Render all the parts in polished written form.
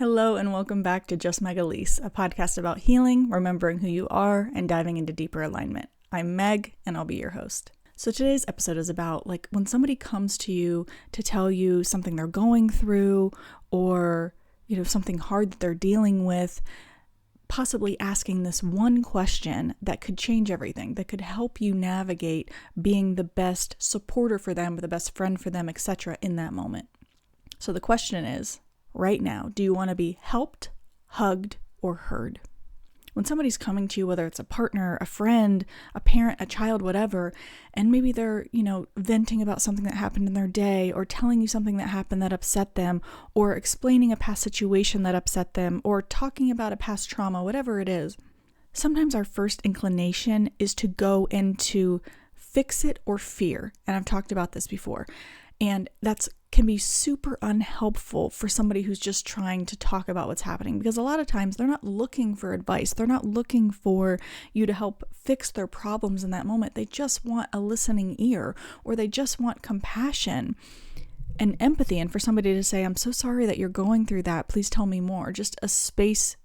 Hello and welcome back to Just Meg Elise, a podcast about healing, remembering who you are, and diving into deeper alignment. I'm Meg, and I'll be your host. So today's episode is about when somebody comes to you to tell you something they're going through or, something hard that they're dealing with, possibly asking this one question that could change everything, that could help you navigate being the best supporter for them, or the best friend for them, etc. in that moment. So the question is, right now, do you want to be helped, hugged, or heard? When somebody's coming to you, whether it's a partner, a friend, a parent, a child, whatever, and maybe they're, venting about something that happened in their day, or telling you something that happened that upset them, or explaining a past situation that upset them, or talking about a past trauma, whatever it is, sometimes our first inclination is to go into fix it or fear. And I've talked about this before. And that can be super unhelpful for somebody who's just trying to talk about what's happening, because a lot of times they're not looking for advice. They're not looking for you to help fix their problems in that moment. They just want a listening ear, or they just want compassion and empathy, and for somebody to say, I'm so sorry that you're going through that. Please tell me more. Just a space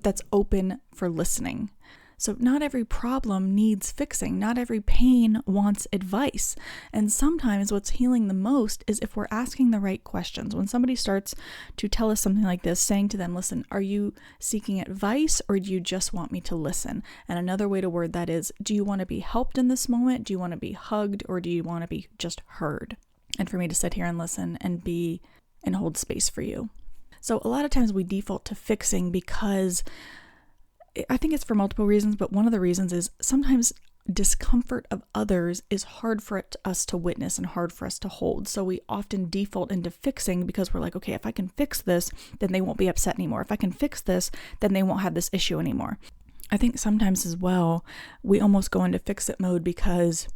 that's open for listening. So not every problem needs fixing. Not every pain wants advice. And sometimes what's healing the most is if we're asking the right questions. When somebody starts to tell us something like this, saying to them, listen, are you seeking advice, or do you just want me to listen? And another way to word that is, do you want to be helped in this moment? Do you want to be hugged, or do you want to be just heard? And for me to sit here and listen and be and hold space for you. So a lot of times we default to fixing because I think it's for multiple reasons, but one of the reasons is sometimes discomfort of others is hard for us to witness and hard for us to hold. So we often default into fixing because we're like, okay, if I can fix this, then they won't be upset anymore. If I can fix this, then they won't have this issue anymore. I think sometimes as well, we almost go into fix-it mode because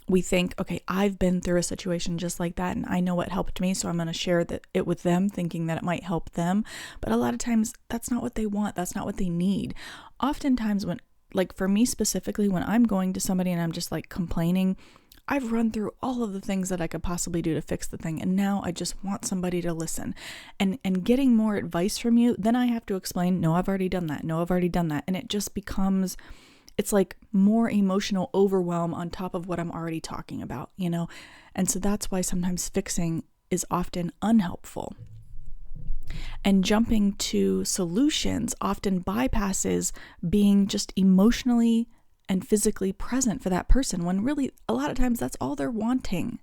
we think, okay, I've been through a situation just like that and I know what helped me, so I'm going to share it with them, thinking that it might help them. But a lot of times that's not what they want. That's not what they need. Oftentimes for me specifically, when I'm going to somebody and I'm just complaining, I've run through all of the things that I could possibly do to fix the thing. And now I just want somebody to listen. And getting more advice from you, then I have to explain, no, I've already done that. No, I've already done that. And it just becomes... it's more emotional overwhelm on top of what I'm already talking about, And so that's why sometimes fixing is often unhelpful. And jumping to solutions often bypasses being just emotionally and physically present for that person, when really a lot of times that's all they're wanting.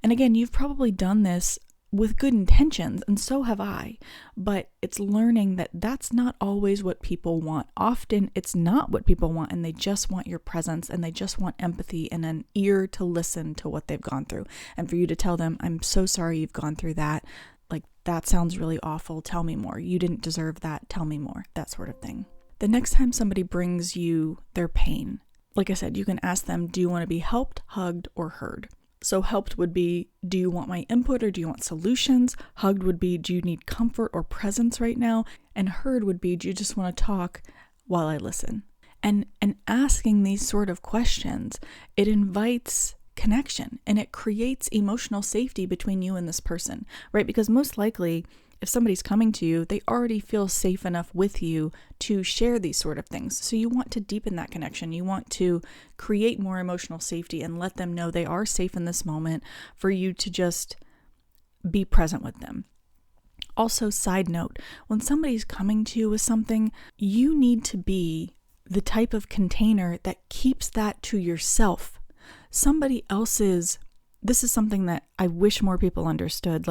And again, you've probably done this with good intentions, and so have I, but it's learning that that's not always what people want. Often it's not what people want, and they just want your presence, and they just want empathy and an ear to listen to what they've gone through. And for you to tell them, I'm so sorry you've gone through that. That sounds really awful. Tell me more. You didn't deserve that. Tell me more. That sort of thing. The next time somebody brings you their pain, like I said, you can ask them, do you want to be helped, hugged, or heard? So helped would be, do you want my input or do you want solutions? Hugged would be, do you need comfort or presence right now? And heard would be, do you just want to talk while I listen? And asking these sort of questions, it invites connection and it creates emotional safety between you and this person, right? Because most likely, if somebody's coming to you, they already feel safe enough with you to share these sort of things. So you want to deepen that connection. You want to create more emotional safety and let them know they are safe in this moment for you to just be present with them. Also, side note, when somebody's coming to you with something, you need to be the type of container that keeps that to yourself. Somebody else's, this is something that I wish more people understood.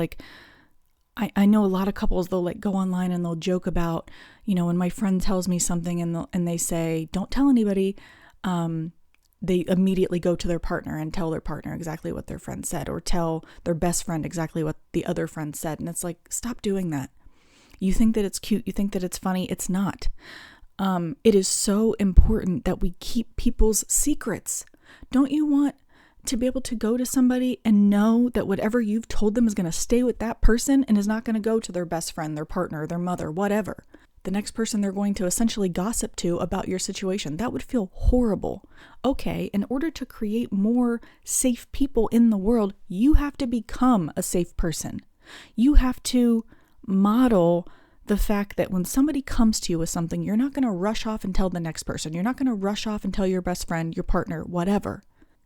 I know a lot of couples, they'll go online and they'll joke about, when my friend tells me something and they say, don't tell anybody, they immediately go to their partner and tell their partner exactly what their friend said, or tell their best friend exactly what the other friend said. And it's stop doing that. You think that it's cute. You think that it's funny. It's not. It is so important that we keep people's secrets. Don't you want to be able to go to somebody and know that whatever you've told them is going to stay with that person and is not going to go to their best friend, their partner, their mother, whatever? The next person they're going to essentially gossip to about your situation. That would feel horrible. Okay, in order to create more safe people in the world, you have to become a safe person. You have to model the fact that when somebody comes to you with something, you're not going to rush off and tell the next person. You're not going to rush off and tell your best friend, your partner, whatever.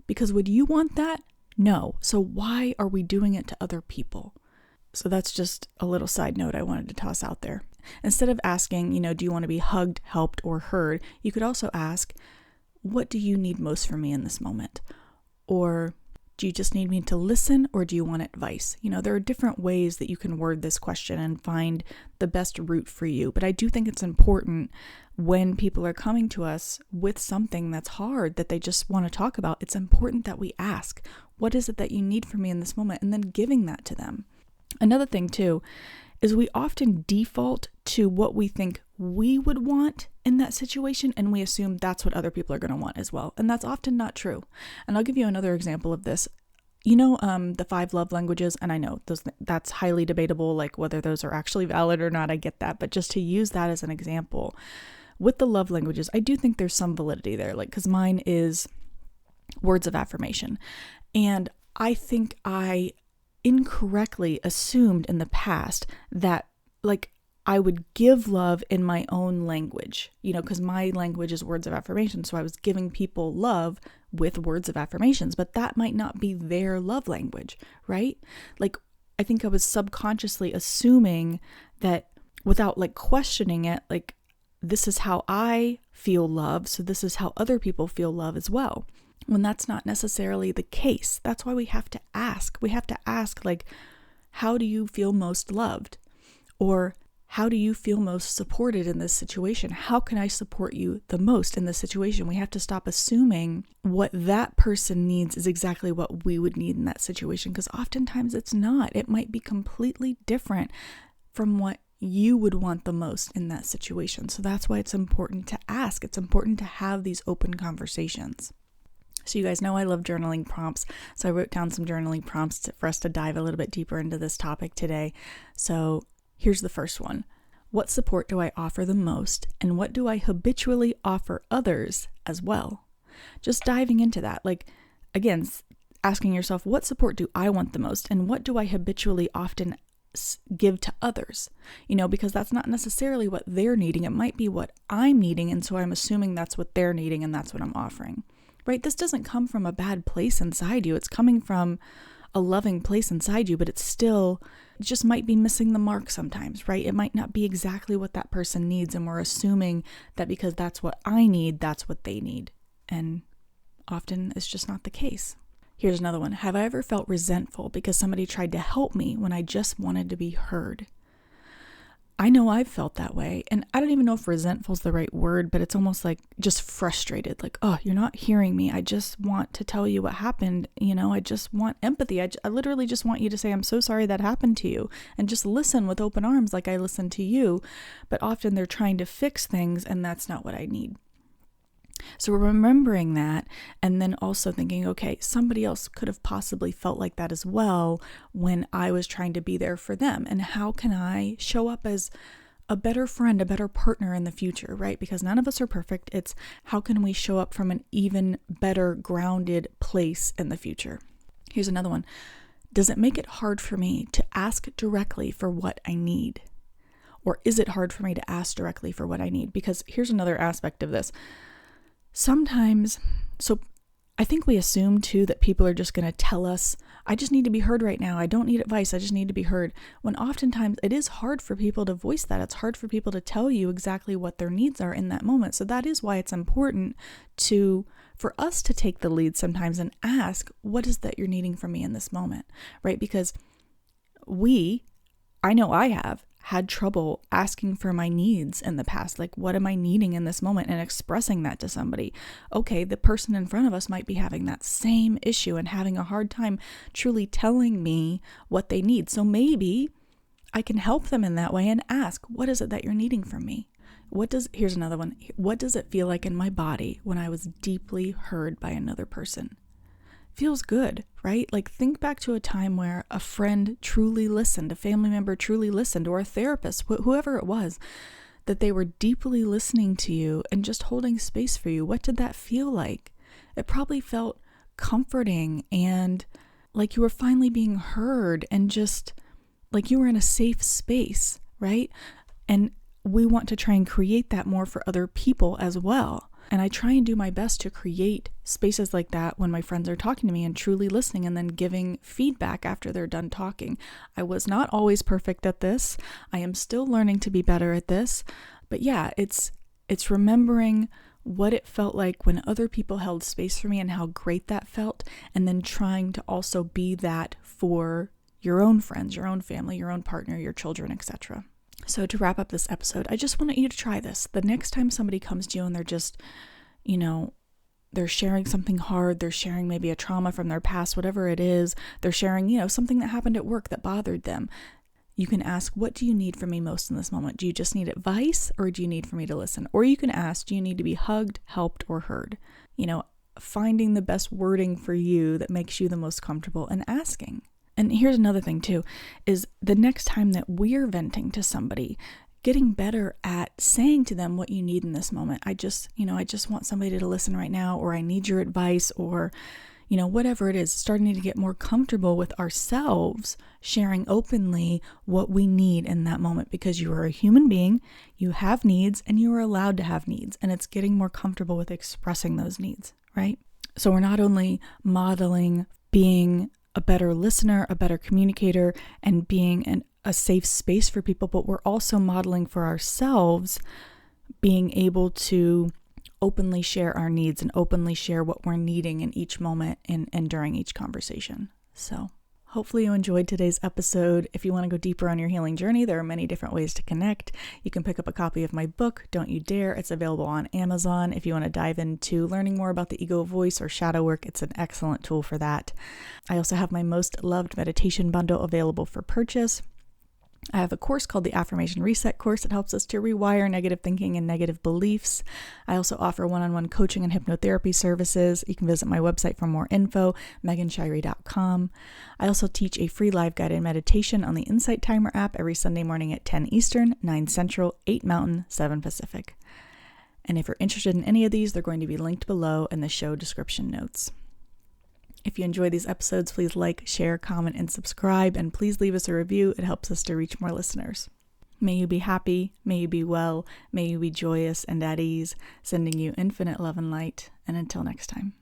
Because would you want that? No. So why are we doing it to other people? So that's just a little side note I wanted to toss out there. Instead of asking, do you want to be hugged, helped, or heard, you could also ask, what do you need most from me in this moment? Or do you just need me to listen, or do you want advice? There are different ways that you can word this question and find the best route for you. But I do think it's important when people are coming to us with something that's hard that they just want to talk about, it's important that we ask, what is it that you need from me in this moment? And then giving that to them. Another thing too, is we often default to what we think we would want in that situation, and we assume that's what other people are going to want as well. And that's often not true. And I'll give you another example of this. The 5 love languages, and I know that's highly debatable, like whether those are actually valid or not, I get that. But just to use that as an example, with the love languages, I do think there's some validity there, because mine is words of affirmation. And I think I incorrectly assumed in the past that I would give love in my own language, because my language is words of affirmation. So I was giving people love with words of affirmations, but that might not be their love language, right? I think I was subconsciously assuming that without questioning it, this is how I feel love, so this is how other people feel love as well. When that's not necessarily the case. That's why we have to ask. We have to ask, how do you feel most loved? Or how do you feel most supported in this situation? How can I support you the most in this situation? We have to stop assuming what that person needs is exactly what we would need in that situation, because oftentimes it's not. It might be completely different from what you would want the most in that situation. So that's why it's important to ask. It's important to have these open conversations. So you guys know I love journaling prompts, so I wrote down some journaling prompts for us to dive a little bit deeper into this topic today. So here's the first one. What support do I offer the most, and what do I habitually offer others as well? Just diving into that, again, asking yourself, what support do I want the most, and what do I habitually often give to others? Because that's not necessarily what they're needing. It might be what I'm needing, and so I'm assuming that's what they're needing, and that's what I'm offering. Right? This doesn't come from a bad place inside you. It's coming from a loving place inside you, but it just might be missing the mark sometimes, right? It might not be exactly what that person needs, and we're assuming that because that's what I need, that's what they need. And often it's just not the case. Here's another one. Have I ever felt resentful because somebody tried to help me when I just wanted to be heard? I know I've felt that way, and I don't even know if resentful is the right word, but it's almost just frustrated, oh, you're not hearing me. I just want to tell you what happened. I just want empathy. I literally just want you to say, I'm so sorry that happened to you, and just listen with open arms like I listened to you. But often they're trying to fix things, and that's not what I need. So we're remembering that, and then also thinking, okay, somebody else could have possibly felt like that as well when I was trying to be there for them. And how can I show up as a better friend, a better partner in the future, right? Because none of us are perfect. It's how can we show up from an even better grounded place in the future? Here's another one. Does it make it hard for me to ask directly for what I need? Or is it hard for me to ask directly for what I need? Because here's another aspect of this. Sometimes, so I think we assume too that people are just going to tell us, I just need to be heard right now. I don't need advice. I just need to be heard. When oftentimes it is hard for people to voice that. It's hard for people to tell you exactly what their needs are in that moment. So that is why it's important for us to take the lead sometimes and ask, what is that you're needing from me in this moment, right? Because I know I have had trouble asking for my needs in the past. What am I needing in this moment, and expressing that to somebody? Okay, the person in front of us might be having that same issue and having a hard time truly telling me what they need. So maybe I can help them in that way and ask, what is it that you're needing from me? Here's another one. What does it feel like in my body when I was deeply heard by another person? Feels good, right? Think back to a time where a friend truly listened, a family member truly listened, or a therapist, whoever it was, that they were deeply listening to you and just holding space for you. What did that feel like? It probably felt comforting and like you were finally being heard, and just like you were in a safe space, right? And we want to try and create that more for other people as well. And I try and do my best to create spaces like that when my friends are talking to me and truly listening and then giving feedback after they're done talking. I was not always perfect at this. I am still learning to be better at this. But yeah, it's remembering what it felt like when other people held space for me and how great that felt, and then trying to also be that for your own friends, your own family, your own partner, your children, etc. So to wrap up this episode, I just want you to try this. The next time somebody comes to you and they're just, they're sharing something hard, they're sharing maybe a trauma from their past, whatever it is, they're sharing, something that happened at work that bothered them. You can ask, what do you need from me most in this moment? Do you just need advice, or do you need for me to listen? Or you can ask, do you need to be hugged, helped, or heard? Finding the best wording for you that makes you the most comfortable and asking. And here's another thing too, is the next time that we're venting to somebody, getting better at saying to them what you need in this moment. I just want somebody to listen right now, or I need your advice, or, whatever it is, starting to get more comfortable with ourselves, sharing openly what we need in that moment, because you are a human being, you have needs, and you are allowed to have needs, and it's getting more comfortable with expressing those needs, right? So we're not only modeling being a better listener, a better communicator, and being a safe space for people, but we're also modeling for ourselves being able to openly share our needs and openly share what we're needing in each moment and during each conversation. So hopefully you enjoyed today's episode. If you want to go deeper on your healing journey, there are many different ways to connect. You can pick up a copy of my book, Don't You Dare. It's available on Amazon. If you want to dive into learning more about the ego voice or shadow work, it's an excellent tool for that. I also have my most loved meditation bundle available for purchase. I have a course called the Affirmation Reset course. It helps us to rewire negative thinking and negative beliefs. I also offer one-on-one coaching and hypnotherapy services. You can visit my website for more info, meganshirey.com. I also teach a free live guided meditation on the Insight Timer app every Sunday morning at 10 Eastern, 9 Central, 8 Mountain, 7 Pacific. And if you're interested in any of these, they're going to be linked below in the show description notes. If you enjoy these episodes, please like, share, comment, and subscribe, and please leave us a review. It helps us to reach more listeners. May you be happy, may you be well, may you be joyous and at ease, sending you infinite love and light, and until next time.